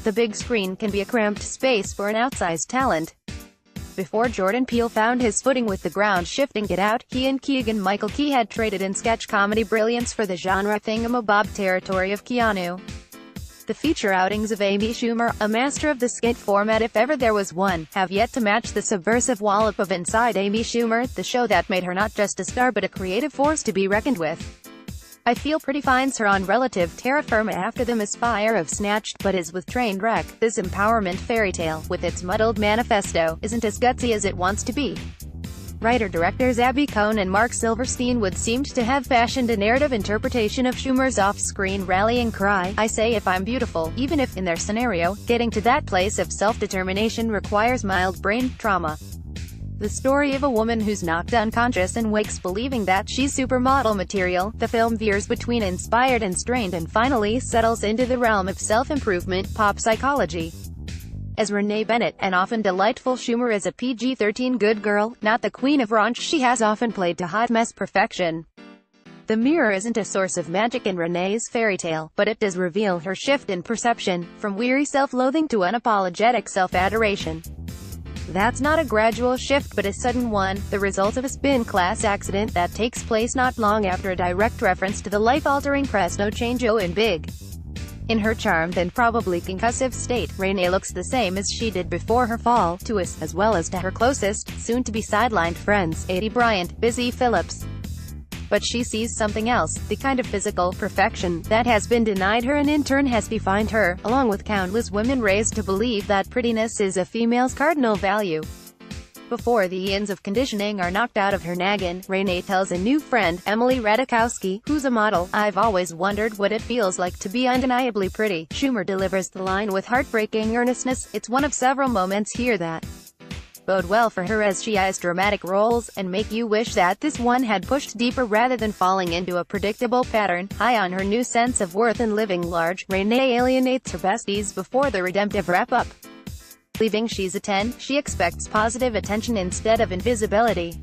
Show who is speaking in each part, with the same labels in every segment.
Speaker 1: the big screen can be a cramped space for an outsized talent. Before Jordan Peele found his footing with the ground-shifting Get Out, he and Keegan-Michael Key had traded in sketch comedy brilliance for the genre-thingamabob territory of Keanu. The feature outings of Amy Schumer, a master of the skit format if ever there was one, have yet to match the subversive wallop of Inside Amy Schumer, the show that made her not just a star but a creative force to be reckoned with. I Feel Pretty finds her on relative terra firma after the misfire of Snatched, but is with Trainwreck. This empowerment fairytale, with its muddled manifesto, isn't as gutsy as it wants to be. Writer-directors Abby Cohn and Mark Silverstein would seem to have fashioned a narrative interpretation of Schumer's off-screen rallying cry, "I say if I'm beautiful," even if, in their scenario, getting to that place of self-determination requires mild brain trauma. The story of a woman who's knocked unconscious and wakes believing that she's supermodel material, the film veers between inspired and strained and finally settles into the realm of self-improvement pop psychology. As Renee Bennett, an often delightful Schumer is a PG-13 good girl, not the queen of raunch she has often played to hot mess perfection. The mirror isn't a source of magic in Renee's fairy tale, but it does reveal her shift in perception, from weary self-loathing to unapologetic self-adoration. That's not a gradual shift but a sudden one, the result of a spin-class accident that takes place not long after a direct reference to the life-altering Fresno change-o in Big. In her charmed and probably concussive state, Renee looks the same as she did before her fall, to us, as well as to her closest, soon-to-be sidelined friends, Aidy Bryant, Busy Phillips. But she sees something else, the kind of physical perfection that has been denied her and in turn has defined her, along with countless women raised to believe that prettiness is a female's cardinal value. Before the ends of conditioning are knocked out of her noggin, Renee tells a new friend, Emily Ratajkowski, who's a model, "I've always wondered what it feels like to be undeniably pretty." Schumer delivers the line with heartbreaking earnestness. It's one of several moments here that bode well for her as she eyes dramatic roles, and make you wish that this one had pushed deeper rather than falling into a predictable pattern. High on her new sense of worth and living large, Renee alienates her besties before the redemptive wrap-up. Believing she's a 10, she expects positive attention instead of invisibility.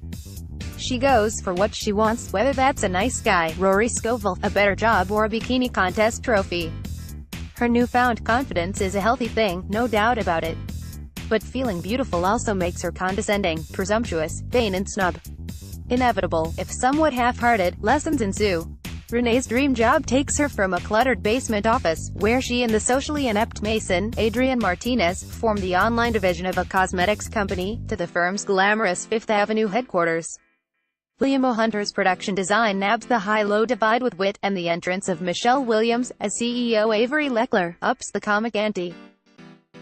Speaker 1: She goes for what she wants, whether that's a nice guy, Rory Scovel, a better job or a bikini contest trophy. Her newfound confidence is a healthy thing, no doubt about it. But feeling beautiful also makes her condescending, presumptuous, vain and snub. Inevitable, if somewhat half-hearted, lessons ensue. Renee's dream job takes her from a cluttered basement office, where she and the socially inept Mason, Adrian Martinez, form the online division of a cosmetics company, to the firm's glamorous Fifth Avenue headquarters. William O'Hunter's production design nabs the high-low divide with wit, and the entrance of Michelle Williams, as CEO Avery Leckler, ups the comic ante.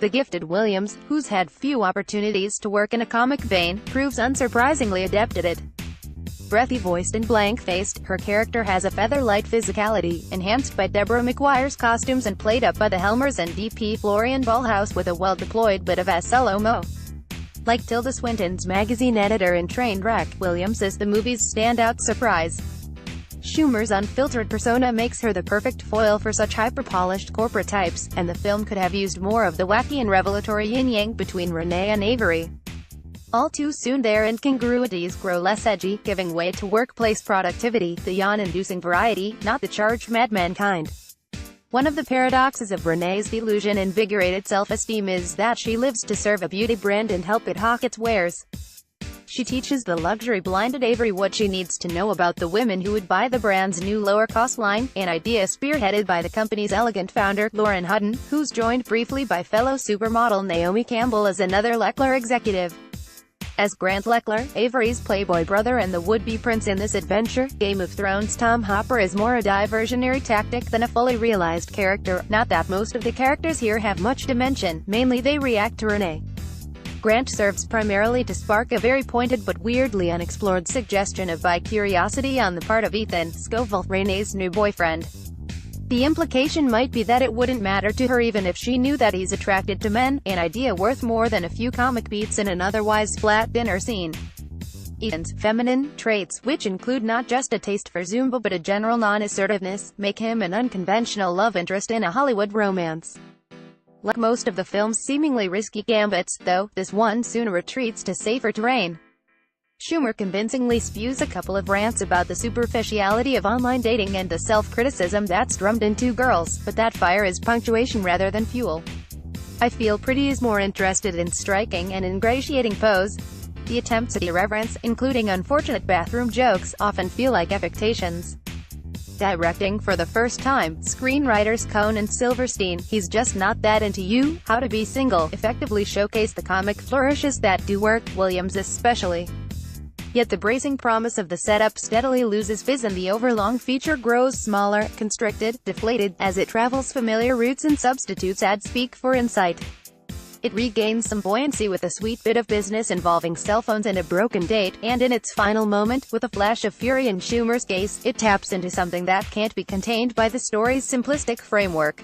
Speaker 1: The gifted Williams, who's had few opportunities to work in a comic vein, proves unsurprisingly adept at it. Breathy-voiced and blank-faced, her character has a feather-light physicality, enhanced by Deborah McGuire's costumes and played up by the Helmers and DP Florian Ballhaus with a well-deployed bit of SLO-mo. Like Tilda Swinton's magazine editor in Trainwreck, Williams is the movie's standout surprise. Schumer's unfiltered persona makes her the perfect foil for such hyper-polished corporate types, and the film could have used more of the wacky and revelatory yin-yang between Renee and Avery. All too soon their incongruities grow less edgy, giving way to workplace productivity, the yawn-inducing variety, not the charged madman kind. One of the paradoxes of Renee's illusion-invigorated self-esteem is that she lives to serve a beauty brand and help it hawk its wares. She teaches the luxury-blinded Avery what she needs to know about the women who would buy the brand's new lower-cost line, an idea spearheaded by the company's elegant founder, Lauren Hutton, who's joined briefly by fellow supermodel Naomi Campbell as another Leckler executive. As Grant Leckler, Avery's playboy brother and the would-be prince in this adventure, Game of Thrones Tom Hopper is more a diversionary tactic than a fully realized character. Not that most of the characters here have much dimension, mainly they react to Renee. Grant serves primarily to spark a very pointed but weirdly unexplored suggestion of bi-curiosity on the part of Ethan Scoville, Renee's new boyfriend. The implication might be that it wouldn't matter to her even if she knew that he's attracted to men, an idea worth more than a few comic beats in an otherwise flat dinner scene. Ethan's feminine traits, which include not just a taste for Zumba but a general non-assertiveness, make him an unconventional love interest in a Hollywood romance. Like most of the film's seemingly risky gambits, though, this one soon retreats to safer terrain. Schumer convincingly spews a couple of rants about the superficiality of online dating and the self-criticism that's drummed into girls, but that fire is punctuation rather than fuel. I feel Pretty is more interested in striking and ingratiating pose. The attempts at irreverence, including unfortunate bathroom jokes, often feel like affectations. Directing for the first time, screenwriters Cohn and Silverstein, He's Just Not That Into You, How to Be Single, effectively showcase the comic flourishes that do work, Williams especially. Yet the bracing promise of the setup steadily loses fizz and the overlong feature grows smaller, constricted, deflated, as it travels familiar routes and substitutes ad speak for insight. It regains some buoyancy with a sweet bit of business involving cell phones and a broken date, and in its final moment, with a flash of fury in Schumer's case, it taps into something that can't be contained by the story's simplistic framework.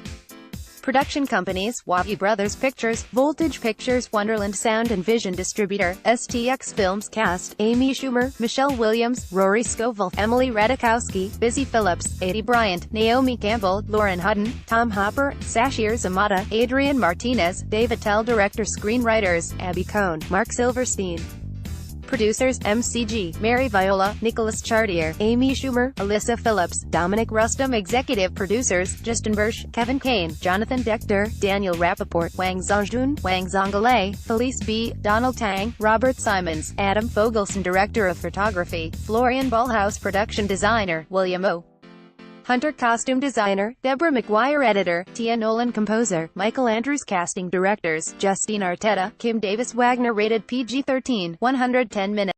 Speaker 1: Production companies: Wavy Brothers Pictures, Voltage Pictures, Wonderland Sound and Vision Distributor, STX Films. Cast: Amy Schumer, Michelle Williams, Rory Scovel, Emily Ratajkowski, Busy Phillips, Aidy Bryant, Naomi Campbell, Lauren Hutton, Tom Hopper, Sashir Zamata, Adrian Martinez, Dave Attell. Director Screenwriters: Abby Cohn, Mark Silverstein. Producers: MCG, Mary Viola, Nicholas Chartier, Amy Schumer, Alyssa Phillips, Dominic Rustum. Executive producers: Justin Birch, Kevin Kane, Jonathan Dechter, Daniel Rappaport, Wang Zongjun, Wang Zongale, Felice B., Donald Tang, Robert Simons, Adam Fogelson. Director of Photography: Florian Ballhaus. Production designer: William O. Hunter. Costume designer: Deborah McGuire. Editor: Tia Nolan. Composer: Michael Andrews. Casting directors: Justine Arteta, Kim Davis. Wagner. Rated PG-13, 110 minutes.